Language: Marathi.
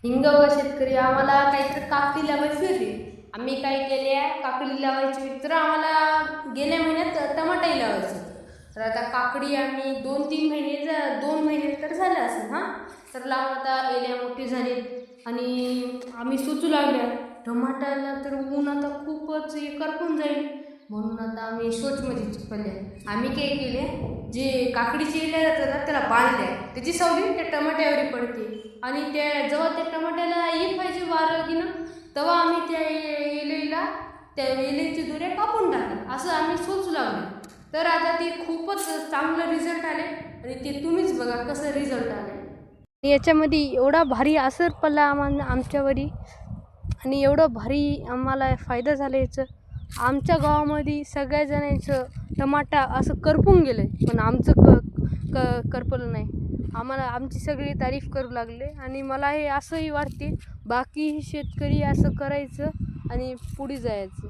हिंगव शेतकरी आम्हाला काहीतरी काकडी लावायची होती. आम्ही काय केले, काकडी लावायची तर आम्हाला गेल्या महिन्यात टमाटाही लावायचं होतं. तर आता काकडी आम्ही 2-3 महिने तर झालं असं हां. तर लावून आता एल्या मोठी झालीत आणि आम्ही सुचू लागल्या टमाट्याला. तर ऊन आता खूपच हे करपून जाईल म्हणून आता आम्ही शोचमध्ये चिपळले. आम्ही काय केले, जे काकडीचे एल्या जातात ना त्याला बांधल्या, त्याची सावली त्या टमाट्यावर पडते आणि त्या जेव्हा त्या टमाट्याला ये पाहिजे वारं की ना, तेव्हा आम्ही त्या एलेला त्या वेलीची दोऱ्या कापून टाकल्या. असं आम्ही सोचू लागलो. तर आता ते खूपच चांगलं रिझल्ट आले आणि ते तुम्हीच बघा कसं रिझल्ट आले. याच्यामध्ये एवढा भारी असर पडला आमच्यावरी आणि एवढं भारी आम्हाला फायदा झाला याचं. आमच्या गावामध्ये सगळ्या जणांचं टमाटा असं करपून गेलं पण आमचं करपलं नाही. आम्हाला आमची सगळी तारीफ करू लागले आणि मला हे असंही वाटते बाकी शेतकरी असं करायचं आणि पुढे जायचं.